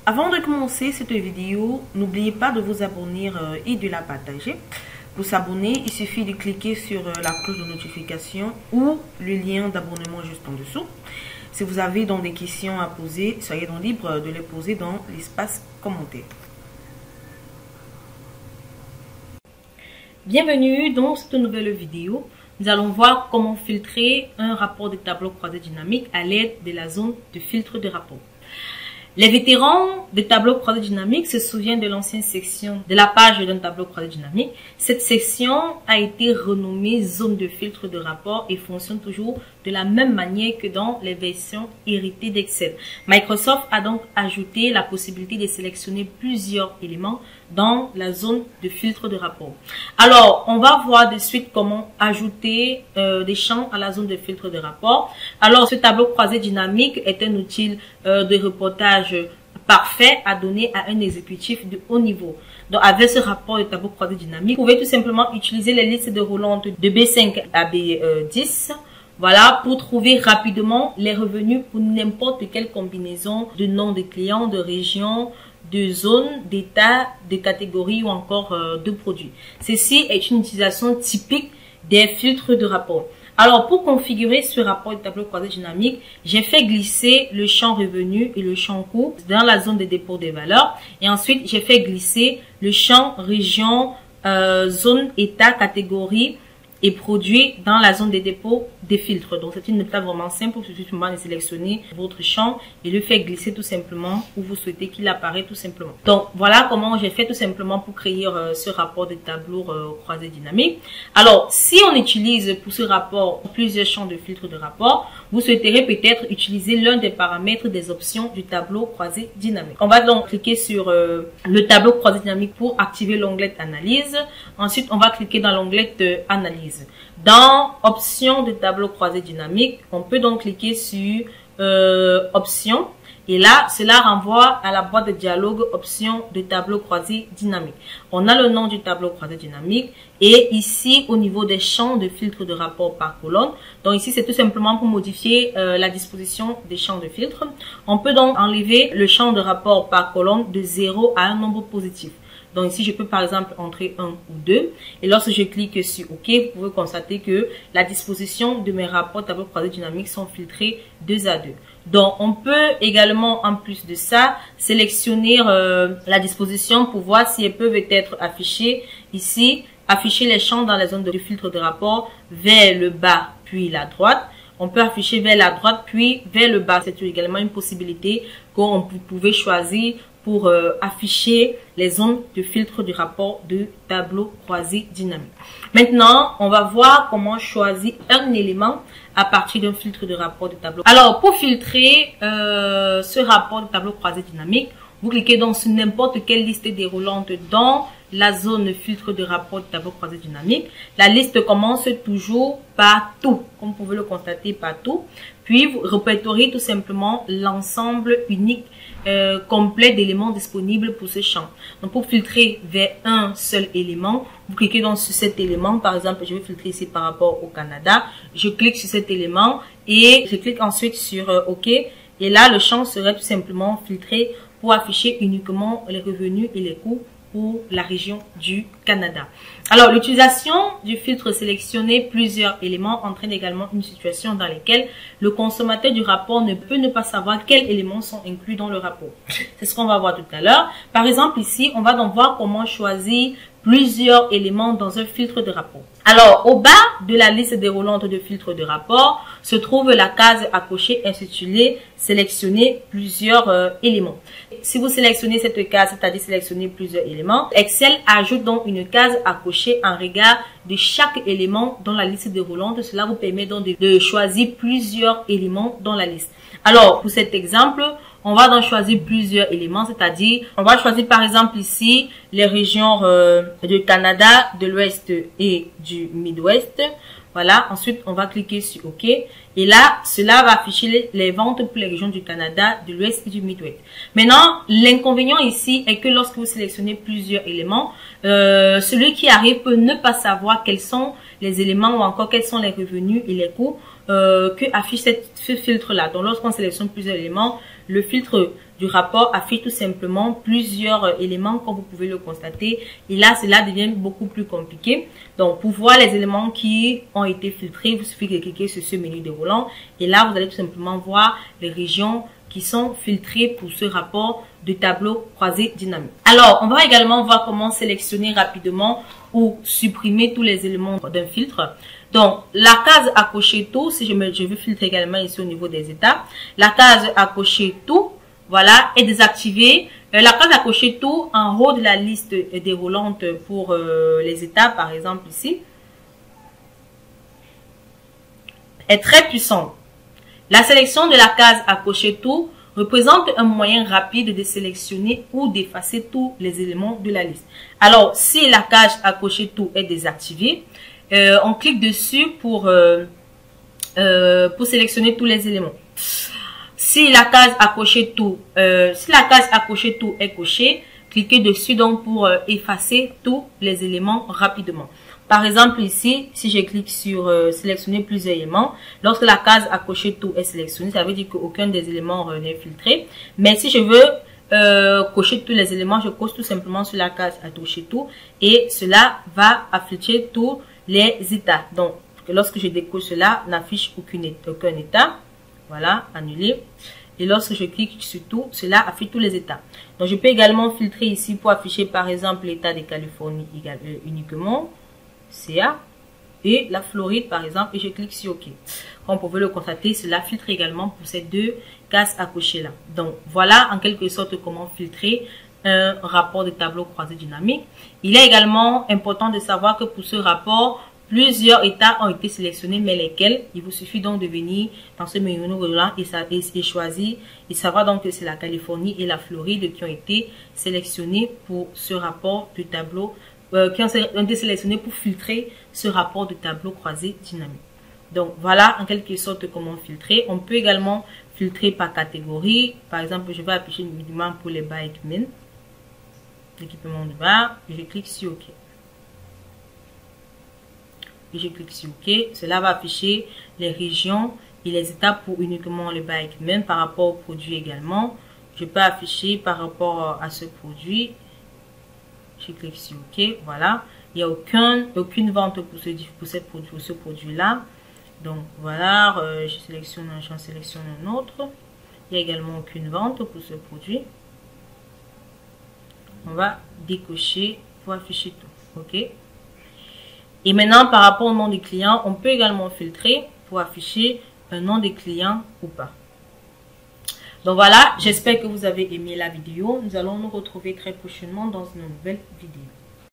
Avant de commencer cette vidéo, n'oubliez pas de vous abonner et de la partager. Pour s'abonner, il suffit de cliquer sur la cloche de notification ou le lien d'abonnement juste en dessous. Si vous avez donc des questions à poser, soyez donc libre de les poser dans l'espace commentaire. Bienvenue dans cette nouvelle vidéo. Nous allons voir comment filtrer un rapport de tableau croisé dynamique à l'aide de la zone de filtre de rapport. Les vétérans des tableaux croisés dynamiques se souviennent de l'ancienne section de la page d'un tableau croisé dynamique. Cette section a été renommée zone de filtre de rapport et fonctionne toujours de la même manière que dans les versions héritées d'Excel. Microsoft a donc ajouté la possibilité de sélectionner plusieurs éléments dans la zone de filtre de rapport. Alors, on va voir de suite comment ajouter des champs à la zone de filtre de rapport. Alors, ce tableau croisé dynamique est un outil de reportage parfait à donner à un exécutif de haut niveau. Donc, avec ce rapport de tableau croisé dynamique, vous pouvez tout simplement utiliser les listes de roulantes de B5 à B10. Voilà, pour trouver rapidement les revenus pour n'importe quelle combinaison de noms de clients, de régions, de zones, d'états, de catégories ou encore de produits. Ceci est une utilisation typique des filtres de rapport. Alors, pour configurer ce rapport de tableau croisé dynamique, j'ai fait glisser le champ revenu et le champ coût dans la zone de dépôt des valeurs. Et ensuite, j'ai fait glisser le champ région, zone, état, catégorie et produit dans la zone des dépôts des filtres. Donc, c'est une méthode vraiment simple. Il suffit de sélectionner votre champ et le faire glisser tout simplement où vous souhaitez qu'il apparaisse tout simplement. Donc, voilà comment j'ai fait tout simplement pour créer ce rapport de tableau croisé dynamique. Alors, si on utilise pour ce rapport plusieurs champs de filtres de rapport, vous souhaiterez peut-être utiliser l'un des paramètres des options du tableau croisé dynamique. On va donc cliquer sur le tableau croisé dynamique pour activer l'onglet Analyse. Ensuite, on va cliquer dans l'onglet Analyse. Dans Options de tableau croisé dynamique, on peut donc cliquer sur Options. Et là, cela renvoie à la boîte de dialogue Options de tableau croisé dynamique. On a le nom du tableau croisé dynamique. Et ici, au niveau des champs de filtre de rapport par colonne, donc ici, c'est tout simplement pour modifier la disposition des champs de filtre. On peut donc enlever le champ de rapport par colonne de 0 à un nombre positif. Donc ici, je peux par exemple entrer 1 ou 2. Et lorsque je clique sur OK, vous pouvez constater que la disposition de mes rapports tableau croisé dynamique sont filtrés 2 à 2. Donc, on peut également, en plus de ça, sélectionner la disposition pour voir si elles peuvent être affichées. Ici, afficher les champs dans la zone de filtre de rapport vers le bas puis la droite. On peut afficher vers la droite puis vers le bas. C'est également une possibilité qu'on pouvait choisir pour afficher les zones de filtre du rapport de tableau croisé dynamique. Maintenant, on va voir comment choisir un élément à partir d'un filtre de rapport de tableau. Alors, pour filtrer ce rapport de tableau croisé dynamique, vous cliquez donc sur n'importe quelle liste déroulante dans la zone filtre de rapport de tableau croisé dynamique. La liste commence toujours par tout, comme vous pouvez le constater par tout. Puis, vous répertoriez tout simplement l'ensemble unique complet d'éléments disponibles pour ce champ. Donc, pour filtrer vers un seul élément, vous cliquez donc sur cet élément. Par exemple, je vais filtrer ici par rapport au Canada. Je clique sur cet élément et je clique ensuite sur OK. Et là, le champ serait tout simplement filtré pour afficher uniquement les revenus et les coûts pour la région du Canada. Alors, l'utilisation du filtre sélectionner plusieurs éléments entraîne également une situation dans laquelle le consommateur du rapport ne peut ne pas savoir quels éléments sont inclus dans le rapport. C'est ce qu'on va voir tout à l'heure. Par exemple, ici, on va donc voir comment choisir plusieurs éléments dans un filtre de rapport. Alors, au bas de la liste déroulante de filtres de rapport se trouve la case à cocher intitulée « Sélectionner plusieurs éléments ». Si vous sélectionnez cette case, c'est-à-dire sélectionner plusieurs éléments, Excel ajoute donc une case à cocher en regard de chaque élément dans la liste déroulante. Cela vous permet donc de choisir plusieurs éléments dans la liste. Alors, pour cet exemple, on va donc choisir plusieurs éléments, c'est-à-dire, on va choisir par exemple ici les régions du Canada, de l'Ouest et du Midwest. Voilà, ensuite on va cliquer sur OK. Et là, cela va afficher les ventes pour les régions du Canada, de l'Ouest et du Midwest. Maintenant, l'inconvénient ici est que lorsque vous sélectionnez plusieurs éléments, celui qui arrive peut ne pas savoir quels sont les éléments ou encore quels sont les revenus et les coûts que affiche ce filtre-là. Donc, lorsqu'on sélectionne plusieurs éléments, le filtre du rapport affiche tout simplement plusieurs éléments comme vous pouvez le constater. Et là, cela devient beaucoup plus compliqué. Donc, pour voir les éléments qui ont été filtrés, il vous suffit de cliquer sur ce menu déroulant. Et là, vous allez tout simplement voir les régions qui sont filtrées pour ce rapport de tableau croisé dynamique. Alors, on va également voir comment sélectionner rapidement ou supprimer tous les éléments d'un filtre. Donc, la case à cocher tout, si je veux filtrer également ici au niveau des états, la case à cocher tout, voilà, est désactivée. La case à cocher tout en haut de la liste déroulante pour les états, par exemple ici, est très puissante. La sélection de la case à cocher tout représente un moyen rapide de sélectionner ou d'effacer tous les éléments de la liste. Alors, si la case à cocher tout est désactivée, on clique dessus pour sélectionner tous les éléments. Si la case à cocher tout, est cochée, cliquez dessus donc pour effacer tous les éléments rapidement. Par exemple ici, si je clique sur sélectionner plusieurs éléments, lorsque la case à cocher tout est sélectionnée, ça veut dire qu'aucun des éléments n'est filtré. Mais si je veux cocher tous les éléments, je coche tout simplement sur la case à cocher tout et cela va afficher tous les états. Donc, lorsque je décoche cela, n'affiche aucun état. Voilà, annulé. Et lorsque je clique sur tout, cela affiche tous les états. Donc, je peux également filtrer ici pour afficher par exemple l'état de Californie uniquement. CA et la Floride par exemple et je clique sur OK. Comme vous pouvez le constater, cela filtre également pour ces deux cases à cocher là. Donc voilà en quelque sorte comment filtrer un rapport de tableau croisé dynamique. Il est également important de savoir que pour ce rapport, plusieurs états ont été sélectionnés, mais lesquels? Il vous suffit donc de venir dans ce menu roulant et choisir et savoir donc que c'est la Californie et la Floride qui ont été sélectionnés pour ce rapport de tableau qui ont été sélectionnés pour filtrer ce rapport de tableau croisé dynamique. Donc voilà en quelque sorte comment filtrer. On peut également filtrer par catégorie. Par exemple, je vais afficher uniquement pour les bikemen, l'équipement de bar, et je clique sur OK. Et je clique sur OK. Cela va afficher les régions et les étapes pour uniquement les bikemen par rapport au produit également. Je peux afficher par rapport à ce produit. Je clique sur OK, voilà. Il n'y a aucune vente pour ce produit-là. Donc voilà, j'en sélectionne un autre. Il n'y a également aucune vente pour ce produit. On va décocher pour afficher tout. OK. Et maintenant, par rapport au nom du client, on peut également filtrer pour afficher un nom des clients ou pas. Donc voilà, j'espère que vous avez aimé la vidéo. Nous allons nous retrouver très prochainement dans une nouvelle vidéo.